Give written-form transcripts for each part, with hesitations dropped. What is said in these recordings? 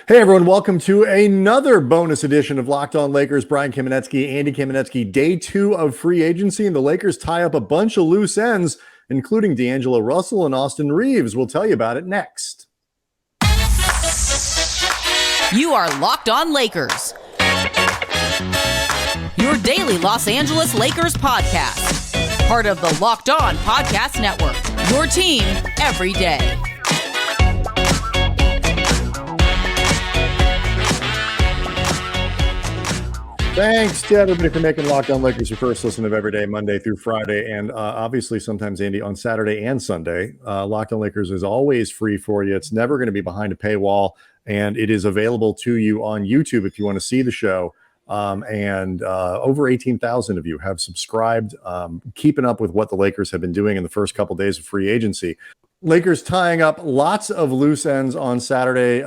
Hey everyone, welcome to another bonus edition of Locked On Lakers. Brian Kamenetsky, Andy Kamenetsky, day 2 of free agency, and the Lakers tie up a bunch of loose ends, including D'Angelo Russell and Austin Reaves. We'll tell you about it next. You are Locked On Lakers, your daily Los Angeles Lakers podcast, part of the Locked On Podcast Network, your team every day. Thanks to everybody for making Locked On Lakers your first listen of every day, Monday through Friday, and obviously sometimes, Andy, on Saturday and Sunday. Locked On Lakers is always free for you. It's never going to be behind a paywall, and it is available to you on YouTube if you want to see the show. And over 18,000 of you have subscribed, keeping up with what the Lakers have been doing in the first couple days of free agency. Lakers tying up lots of loose ends on Saturday,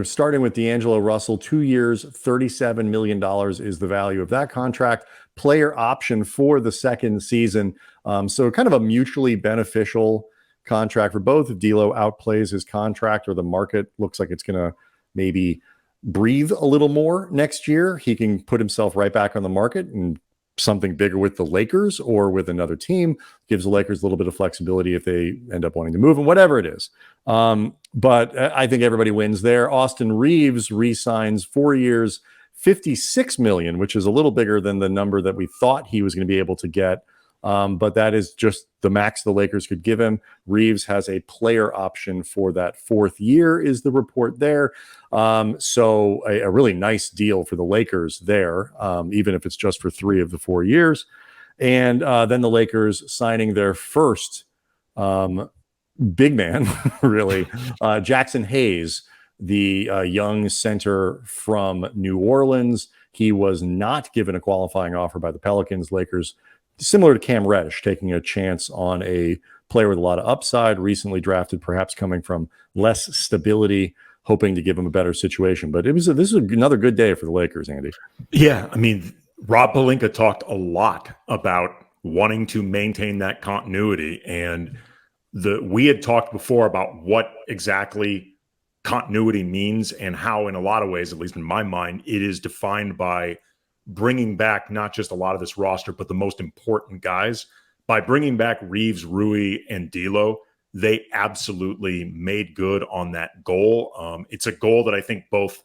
starting with D'Angelo Russell. 2 years, $37 million is the value of that contract. Player option for the second season. So kind of a mutually beneficial contract for both. If D'Lo outplays his contract or the market looks like it's going to maybe breathe a little more next year, he can put himself right back on the market and something bigger with the Lakers or with another team. Gives the Lakers a little bit of flexibility if they end up wanting to move and whatever it is. But I think everybody wins there. Austin Reaves re-signs 4 years, $56 million, which is a little bigger than the number that we thought he was going to be able to get. But that is just the max the Lakers could give him. Reaves has a player option for that fourth year, is the report there. So a really nice deal for the Lakers there, even if it's just for 3 of the 4 years. And then the Lakers signing their first big man, really, Jaxson Hayes, the young center from New Orleans. He was not given a qualifying offer by the Pelicans. Lakers, similar to Cam Reddish, taking a chance on a player with a lot of upside, recently drafted, perhaps coming from less stability, hoping to give him a better situation. But this is another good day for the Lakers, Andy. Yeah, I mean, Rob Pelinka talked a lot about wanting to maintain that continuity, and we had talked before about what exactly continuity means and how, in a lot of ways, at least in my mind, it is defined by bringing back not just a lot of this roster, but the most important guys. By bringing back Reaves, Rui, and D'Lo, they absolutely made good on that goal. It's a goal that I think both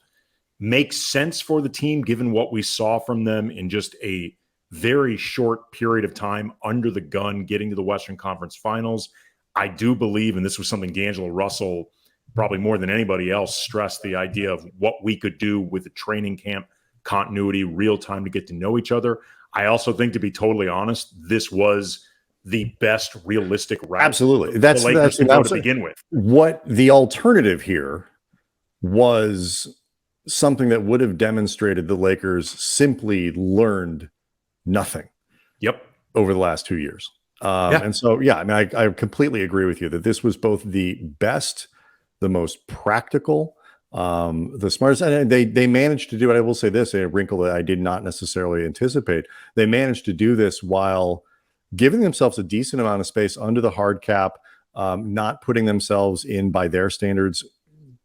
makes sense for the team, given what we saw from them in just a very short period of time under the gun, getting to the Western Conference Finals. I do believe, and this was something D'Angelo Russell, probably more than anybody else, stressed the idea of what we could do with the training camp continuity, real time to get to know each other. I also think, to be totally honest, this was the best realistic route. Absolutely. That's to begin with. What the alternative here was something that would have demonstrated the Lakers simply learned nothing. Yep. Over the last 2 years. And so, yeah, I mean, I completely agree with you that this was both the best, the most practical, the smartest, and they managed to do it. I will say this, a wrinkle that I did not necessarily anticipate. They managed to do this while giving themselves a decent amount of space under the hard cap, not putting themselves in, by their standards,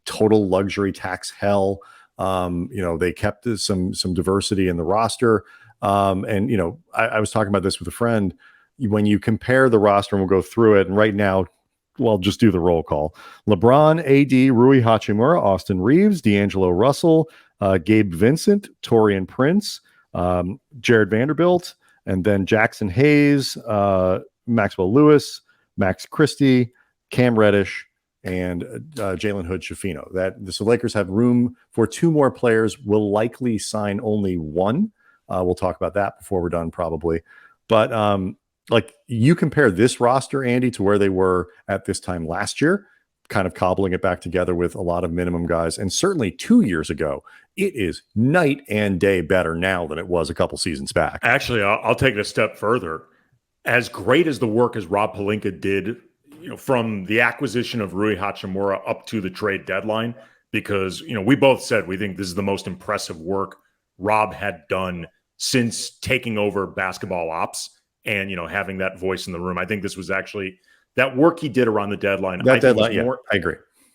total luxury tax hell. They kept some diversity in the roster. And I was talking about this with a friend. When you compare the roster, and we'll go through it, and right now, well, just do the roll call. LeBron, AD, Rui Hachimura, Austin Reaves, D'Angelo Russell, Gabe Vincent, Taurean Prince, Jared Vanderbilt, and then Jaxson Hayes, Maxwell Lewis, Max Christie, Cam Reddish, and Jalen Hood-Schifino. So Lakers have room for 2 more players. Will likely sign only 1. We'll talk about that before we're done, probably. But like, you compare this roster, Andy, to where they were at this time last year, kind of cobbling it back together with a lot of minimum guys. And certainly 2 years ago, it is night and day better now than it was a couple seasons back. Actually, I'll take it a step further. As great as the work as Rob Pelinka did, from the acquisition of Rui Hachimura up to the trade deadline, because, we both said we think this is the most impressive work Rob had done since taking over basketball ops and, having that voice in the room. I think this was actually that work he did around the deadline. I agree.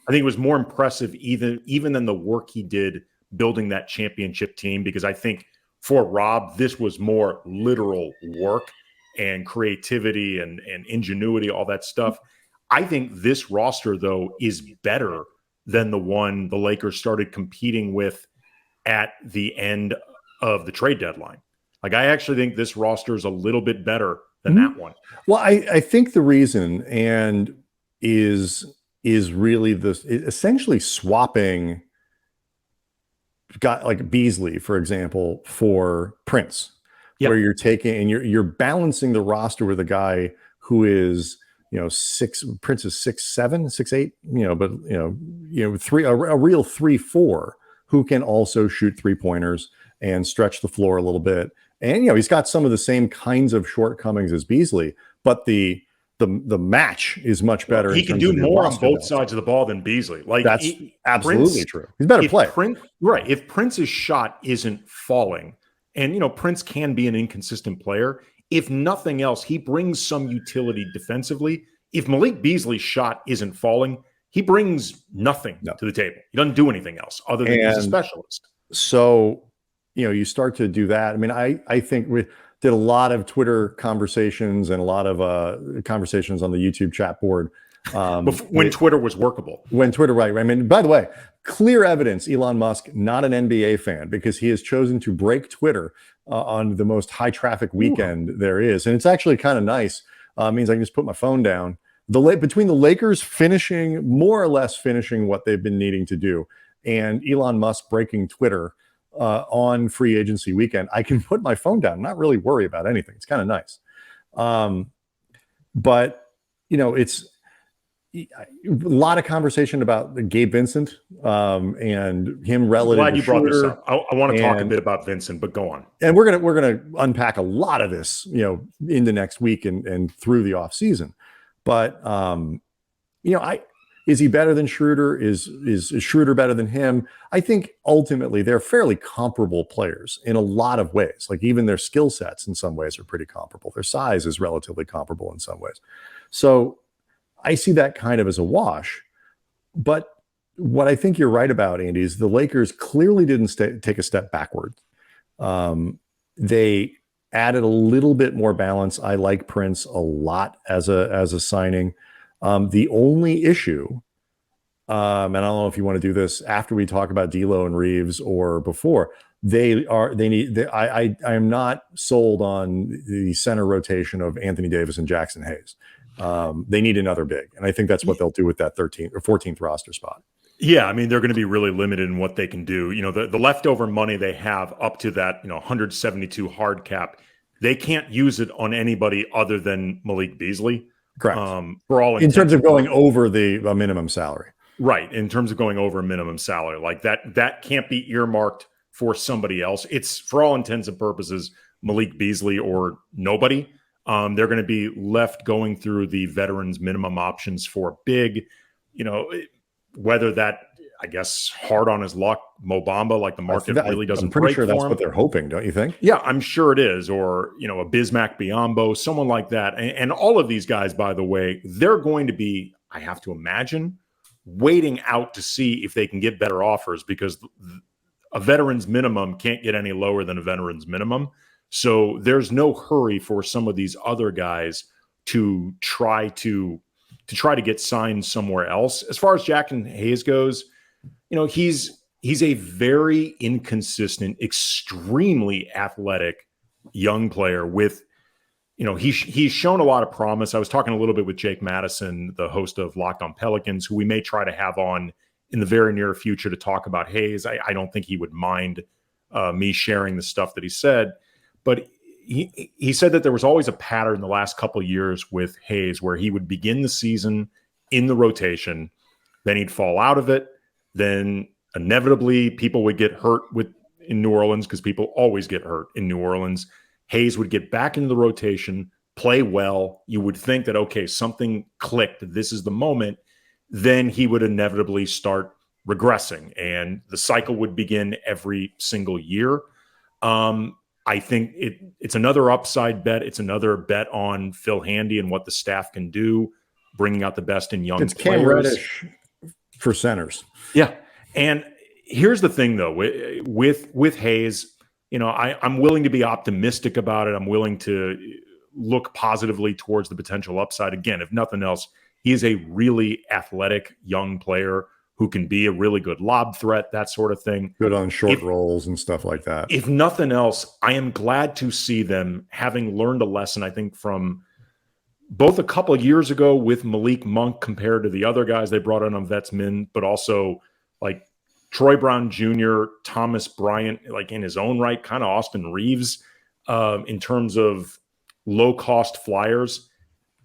I think it was more impressive even than the work he did building that championship team, because I think for Rob, this was more literal work and creativity and ingenuity, all that stuff. I think this roster, though, is better than the one the Lakers started competing with at the end of the trade deadline. Like, I actually think this roster is a little bit better than that one. Well, I think the reason is really this, essentially swapping like Beasley, for example, for Prince, where you're taking and you're balancing the roster with a guy who is, Prince is 6'7", 6'8", but a real 3-4 who can also shoot 3-pointers and stretch the floor a little bit. And he's got some of the same kinds of shortcomings as Beasley, but the match is much better. He can do more on both sides of the ball than Beasley. Like, that's absolutely true. He's a better player. If Prince's shot isn't falling, and Prince can be an inconsistent player, if nothing else, he brings some utility defensively. If Malik Beasley's shot isn't falling, he brings nothing to the table. He doesn't do anything else other than he's a specialist. So, you start to do that. I mean, I think we did a lot of Twitter conversations and a lot of conversations on the YouTube chat board. When Twitter was workable. When Twitter, right. I mean, by the way, clear evidence Elon Musk, not an NBA fan, because he has chosen to break Twitter on the most high traffic weekend there is. And it's actually kind of nice. Means I can just put my phone down. Between the Lakers more or less finishing what they've been needing to do, and Elon Musk breaking Twitter on free agency weekend, I can put my phone down and not really worry about anything. It's kind of nice. But, it's a lot of conversation about Gabe Vincent and him relative. Glad you brought this up. I want to talk a bit about Vincent, but go on. And we're gonna unpack a lot of this, into next week and through the off season. But is he better than Schroeder? Is Schroeder better than him? I think ultimately they're fairly comparable players in a lot of ways. Like, even their skill sets in some ways are pretty comparable. Their size is relatively comparable in some ways. So I see that kind of as a wash. But what I think you're right about, Andy, is the Lakers clearly didn't take a step backward. They added a little bit more balance. I like Prince a lot as a signing. The only issue, and I don't know if you want to do this after we talk about D'Lo and Reaves or before, I am not sold on the center rotation of Anthony Davis and Jaxson Hayes. They need another big, and I think that's what they'll do with that 13th or 14th roster spot. Yeah, I mean, they're going to be really limited in what they can do. The leftover money they have up to that 172 hard cap, they can't use it on anybody other than Malik Beasley. Correct. For all in terms of going over the minimum salary. Right. In terms of going over a minimum salary, like that can't be earmarked for somebody else. It's, for all intents and purposes, Malik Beasley or nobody. They're going to be left going through the veterans minimum options for big, whether that, I guess, hard on his luck, Mobamba, like the market really doesn't. I'm pretty sure that's what they're hoping, don't you think? Yeah, I'm sure it is. Or, a Bismack Biyombo, someone like that. And all of these guys, by the way, they're going to be, I have to imagine, waiting out to see if they can get better offers, because a veteran's minimum can't get any lower than a veteran's minimum. So there's no hurry for some of these other guys to try to get signed somewhere else. As far as Jaxson Hayes goes, he's a very inconsistent, extremely athletic young player with, he's shown a lot of promise. I was talking a little bit with Jake Madison, the host of Locked on Pelicans, who we may try to have on in the very near future to talk about Hayes. I don't think he would mind me sharing the stuff that he said, but he said that there was always a pattern the last couple of years with Hayes where he would begin the season in the rotation, then he'd fall out of it. Then inevitably people would get hurt in New Orleans, because people always get hurt in New Orleans. Hayes would get back into the rotation, play well. You would think that, okay, something clicked. This is the moment. Then he would inevitably start regressing, and the cycle would begin every single year. I think it's another upside bet. It's another bet on Phil Handy and what the staff can do, bringing out the best in young players. Cam Reddish for centers. Yeah. And here's the thing, though, with Hayes, I'm willing to be optimistic about it. I'm willing to look positively towards the potential upside. Again, if nothing else, he is a really athletic young player who can be a really good lob threat, that sort of thing. Good on short rolls and stuff like that. If nothing else, I am glad to see them having learned a lesson, I think, from both a couple of years ago with Malik Monk compared to the other guys they brought in on Vets Min, but also like Troy Brown Jr., Thomas Bryant, like in his own right, kind of Austin Reaves, in terms of low-cost flyers.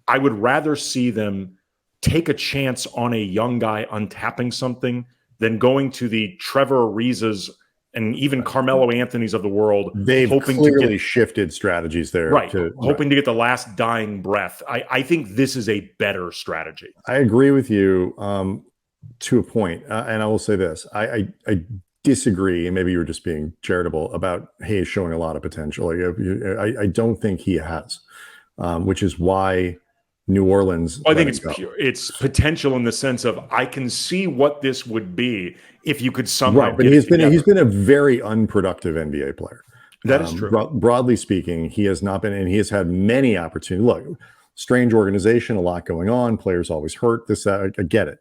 I would rather see them take a chance on a young guy untapping something than going to the Trevor Ariza's and even Carmelo Anthony's of the world. They've clearly shifted strategies there. Right. Hoping to get the last dying breath. I think this is a better strategy. I agree with you to a point. And I will say this. I disagree, and maybe you were just being charitable, about Hayes showing a lot of potential. I don't think he has, which is why New Orleans. I think it's potential in the sense of I can see what this would be if you could somehow. Right, but he's been a very unproductive NBA player. That is true. Broadly speaking, he has not been, and he has had many opportunities. Look, strange organization, a lot going on. Players always hurt. I get it.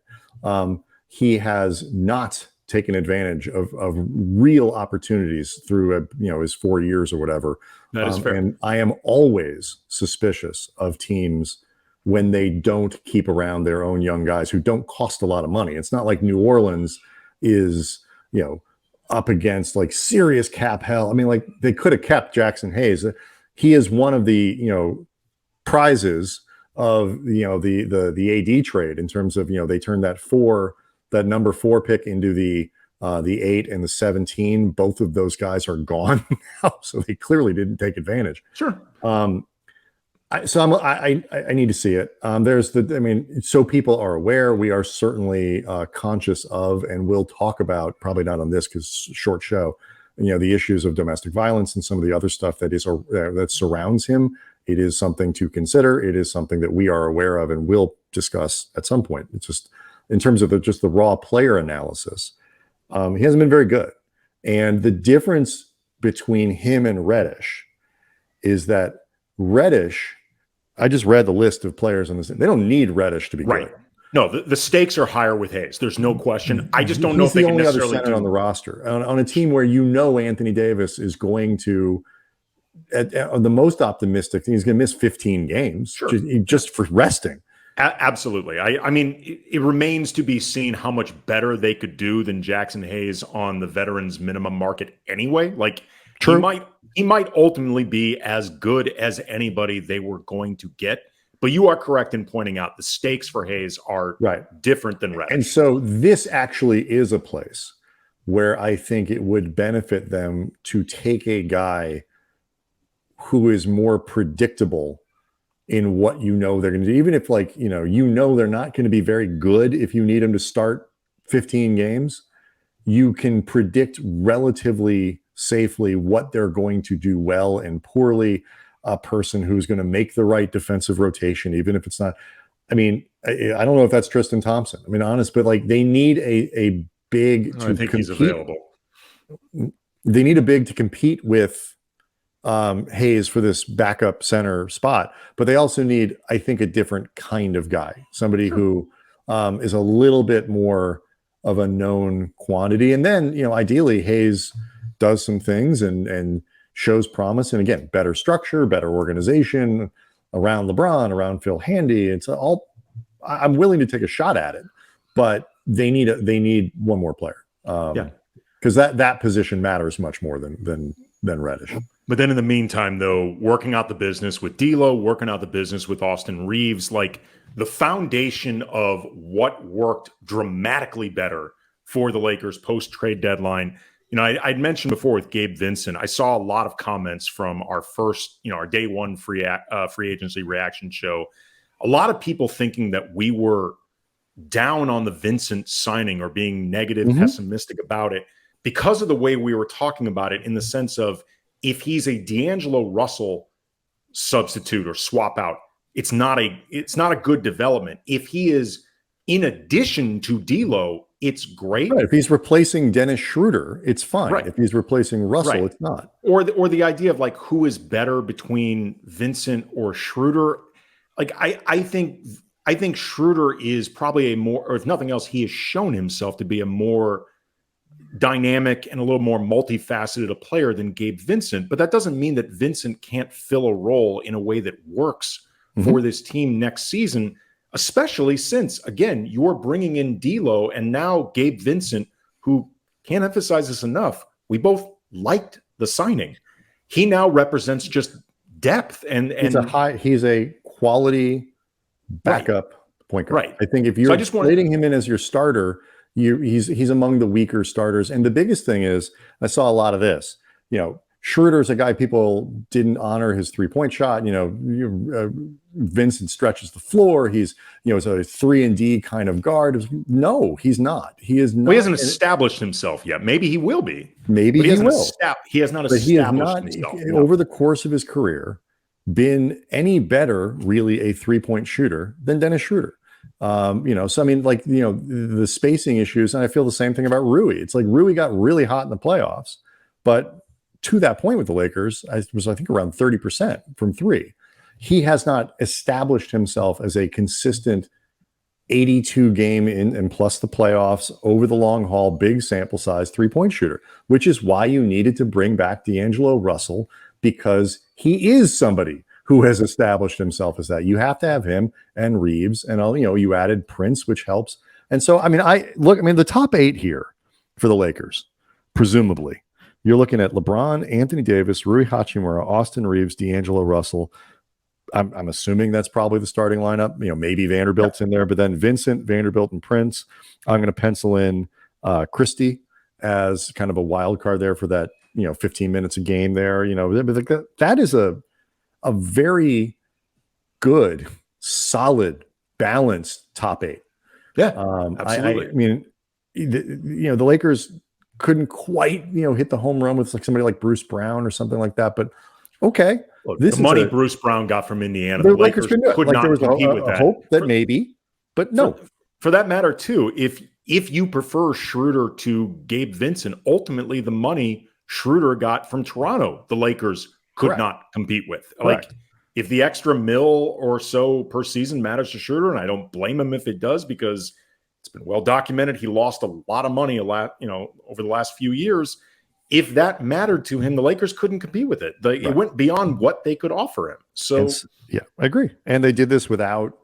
He has not taken advantage of real opportunities through his 4 years or whatever. That is fair. And I am always suspicious of teams when they don't keep around their own young guys who don't cost a lot of money. It's not like New Orleans is, up against like serious cap hell. I mean, like they could have kept Jaxson Hayes. He is one of the, prizes of, the AD trade in terms of, they turned that number 4 pick into the 8 and the 17. Both of those guys are gone now. So they clearly didn't take advantage. Sure. I need to see it. So people are aware. We are certainly conscious of, and we'll talk about, probably not on this because short show, the issues of domestic violence and some of the other stuff that surrounds him. It is something to consider. It is something that we are aware of and will discuss at some point. It's just in terms of the raw player analysis. He hasn't been very good. And the difference between him and Reddish is that Reddish, I just read the list of players on this. They don't need Reddish to be good. No, the stakes are higher with Hayes. There's no question. I just don't know if they can necessarily the only other center on the roster on a team where Anthony Davis is going to, at the most optimistic thing, he's going to miss 15 games just for resting. Absolutely. I mean, it remains to be seen how much better they could do than Jaxson Hayes on the veterans minimum market anyway. Like, true. He might ultimately be as good as anybody they were going to get. But you are correct in pointing out the stakes for Hayes are different than Reddish. And so this actually is a place where I think it would benefit them to take a guy who is more predictable in what they're going to do. Even if they're not going to be very good if you need them to start 15 games, you can predict relatively safely what they're going to do well and poorly. A person who's going to make the right defensive rotation, even if it's not. I mean, I don't know if that's Tristan Thompson. I mean, honest, but like they need a big. I think he's available. They need a big to compete with Hayes for this backup center spot, but they also need, I think, a different kind of guy, somebody who is a little bit more of a known quantity, and then ideally Hayes does some things and shows promise. And again, better structure, better organization around LeBron, around Phil Handy. It's all, I'm willing to take a shot at it, but they need one more player. Because that position matters much more than Reddish. But then in the meantime, though, working out the business with D'Lo, working out the business with Austin Reaves, like the foundation of what worked dramatically better for the Lakers post-trade deadline. I'd mentioned before with Gabe Vincent, I saw a lot of comments from our first, our day one free agency reaction show. A lot of people thinking that we were down on the Vincent signing or being negative, pessimistic about it because of the way we were talking about it, in the sense of if he's a D'Angelo Russell substitute or swap out, it's not a good development. If he is in addition to D'Lo, it's great. Right. If he's replacing Dennis Schroeder, it's fine. Right. If he's replacing Russell, Right. it's not. Or the idea of like who is better between Vincent or Schroeder. Like I think Schroeder is probably a more, or if nothing else, he has shown himself to be a more dynamic and a little more multifaceted a player than Gabe Vincent. But that doesn't mean that Vincent can't fill a role in a way that works for this team next season, especially since, again, you're bringing in D'Lo and now Gabe Vincent, who, can't emphasize this enough, we both liked the signing. He now represents just depth and he's a quality backup point guard. Right. I think if you're slating him in as your starter, he's among the weaker starters. And the biggest thing is, I saw a lot of this. Schroeder's a guy people didn't honor his 3-point shot. Vincent stretches the floor. He's is a 3-and-D kind of guard. No, he's not. He is not. Well, he hasn't established himself yet. Maybe he will be. Maybe he will. He has not established himself over the course of his career been any better, really, a 3-point shooter than Dennis Schroeder. So I mean, the spacing issues, and I feel the same thing about Rui. It's like Rui got really hot in the playoffs, but to that point with the Lakers, I think around 30% from three. He has not established himself as a consistent 82 game in and plus the playoffs over the long haul, big sample size 3-point shooter, which is why you needed to bring back D'Angelo Russell, because he is somebody who has established himself as that. You have to have him and Reeves, and you added Prince, which helps. And so, the top 8 here for the Lakers, presumably, you're looking at LeBron, Anthony Davis, Rui Hachimura, Austin Reaves, D'Angelo Russell. I'm assuming that's probably the starting lineup. Maybe Vanderbilt's in there, but then Vincent, Vanderbilt, and Prince. I'm going to pencil in Christie as kind of a wild card there for that 15 minutes a game there. That is a very good, solid, balanced top 8. Yeah, absolutely. The Lakers couldn't quite, hit the home run with somebody like Bruce Brown or something like that. But okay, look, the money Bruce Brown got from Indiana, the Lakers could not compete with that. Hope that maybe, but no. For that matter, too, if you prefer Schroeder to Gabe Vincent, ultimately the money Schroeder got from Toronto, the Lakers could not compete with. Correct. Like, if the extra $1 or so per season matters to Schroeder, and I don't blame him if it does, because it's been well documented, he lost a lot of money over the last few years. If that mattered to him, the Lakers couldn't compete with it. It went beyond what they could offer him. So, I agree. And they did this without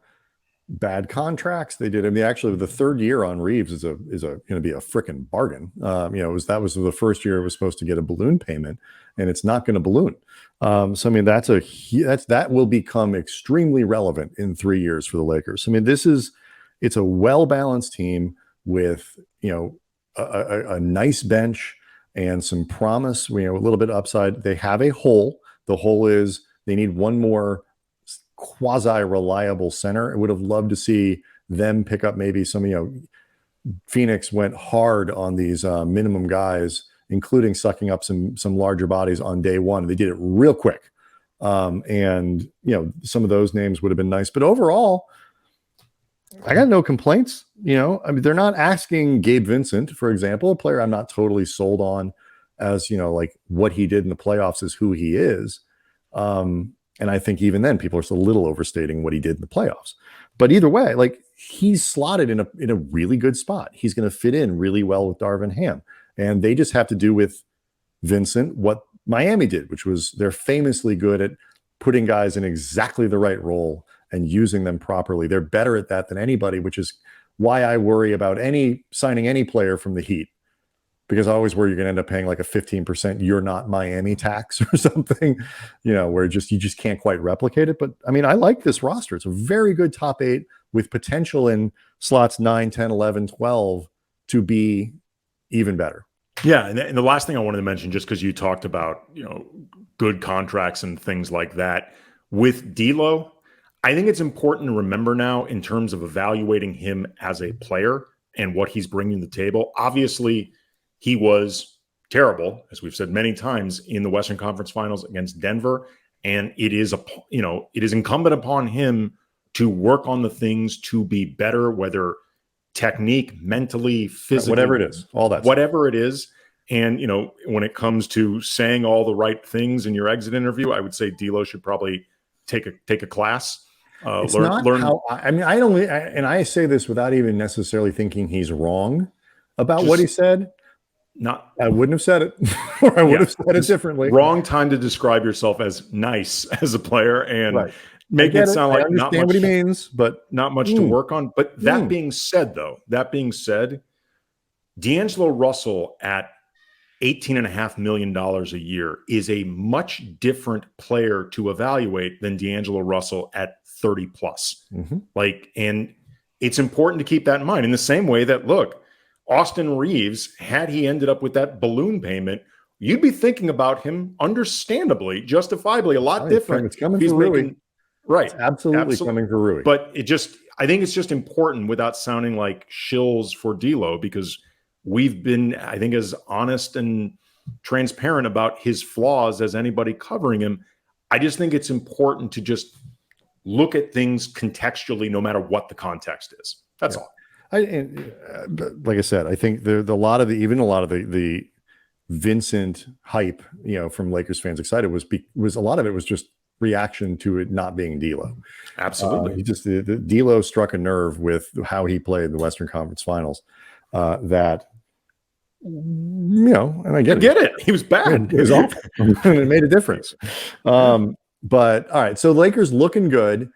bad contracts. They did. Actually, the third year on Reeves is going to be a freaking bargain. That was the first year it was supposed to get a balloon payment, and it's not going to balloon. That will become extremely relevant in 3 years for the Lakers. It's a well-balanced team with, a nice bench and some promise, a little bit upside. They have a hole. The hole is they need one more quasi-reliable center. I would have loved to see them pick up maybe some, Phoenix went hard on these minimum guys, including sucking up some larger bodies on day one. They did it real quick. And some of those names would have been nice. But overall, I got no complaints. They're not asking Gabe Vincent, for example, a player I'm not totally sold on as, like what he did in the playoffs is who he is. And I think even then people are still a little overstating what he did in the playoffs. But either way, he's slotted in a really good spot. He's going to fit in really well with Darvin Ham. And they just have to do with Vincent what Miami did, which was they're famously good at putting guys in exactly the right role and using them properly. They're better at that than anybody, which is why I worry about signing any player from the Heat, because I always worry you're going to end up paying like a 15% you're not Miami tax or something, where you just can't quite replicate it. But I like this roster. It's a very good top 8 with potential in slots 9, 10, 11, 12 to be even better. Yeah. And the last thing I wanted to mention, just because you talked about, good contracts and things like that with D'Lo, I think it's important to remember now in terms of evaluating him as a player and what he's bringing to the table. Obviously, he was terrible, as we've said many times, in the Western Conference Finals against Denver. And it is incumbent upon him to work on the things to be better, whether technique, mentally, physically, whatever it is, all that whatever it is. And, when it comes to saying all the right things in your exit interview, I would say D'Lo should probably take a class. It's not how I say this without even necessarily thinking he's wrong about what he said. I wouldn't have said it, or I would have said it differently. Wrong time to describe yourself as nice as a player and make it sound like not much. What he means, but not much to work on. But that being said, D'Angelo Russell at $18.5 million a year is a much different player to evaluate than D'Angelo Russell at 30 plus. And it's important to keep that in mind in the same way that, look, Austin Reaves, had he ended up with that balloon payment, you'd be thinking about him understandably, justifiably, a lot different. It's coming for Rui. Right. It's absolutely coming for Rui. But I think it's just important without sounding like shills for D'Lo, because we've been, I think, as honest and transparent about his flaws as anybody covering him. I just think it's important to just look at things contextually, no matter what the context is. That's all. Like I said, I think a lot of the Vincent hype, from Lakers fans excited was a lot of it was just reaction to it not being D'Lo. Absolutely. The D'Lo struck a nerve with how he played the Western Conference Finals. That, and I get it. He was bad. It was awful. And it made a difference. But all right, so Lakers looking good.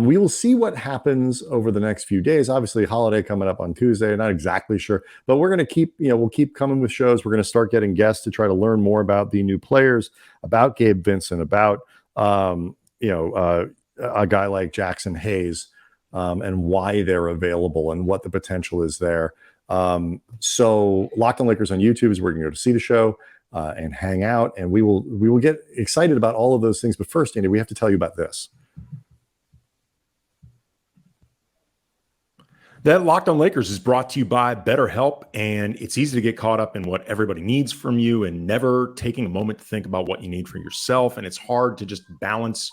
We will see what happens over the next few days. Obviously, holiday coming up on Tuesday. Not exactly sure, but we're going to keep, we'll keep coming with shows. We're going to start getting guests to try to learn more about the new players, about Gabe Vincent, about, a guy like Jaxson Hayes, and why they're available and what the potential is there. So Locked on Lakers on YouTube is where you can go to see the show and hang out, and we will get excited about all of those things. But first, Andy, we have to tell you about this. That Locked on Lakers is brought to you by BetterHelp, and it's easy to get caught up in what everybody needs from you and never taking a moment to think about what you need for yourself. And it's hard to just balance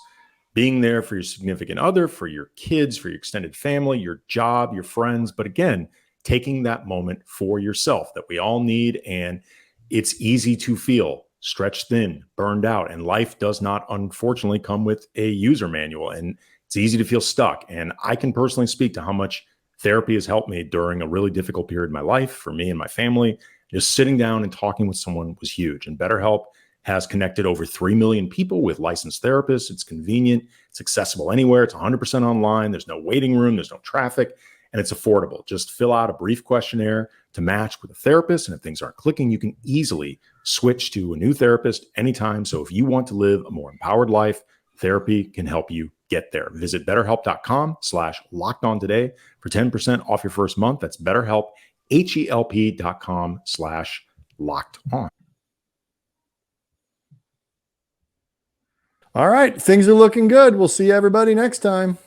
being there for your significant other, for your kids, for your extended family, your job, your friends. But again, taking that moment for yourself that we all need. And it's easy to feel stretched thin, burned out, and life does not, unfortunately, come with a user manual. And it's easy to feel stuck. And I can personally speak to how much therapy has helped me during a really difficult period in my life for me and my family. Just sitting down and talking with someone was huge. And BetterHelp has connected over 3 million people with licensed therapists. It's convenient. It's accessible anywhere. It's 100% online. There's no waiting room. There's no traffic. And it's affordable. Just fill out a brief questionnaire to match with a therapist. And if things aren't clicking, you can easily switch to a new therapist anytime. So if you want to live a more empowered life, therapy can help you get there. Visit BetterHelp.com/lockedon today for 10% off your first month. That's BetterHelp, HELP.com/lockedon. All right. Things are looking good. We'll see everybody next time.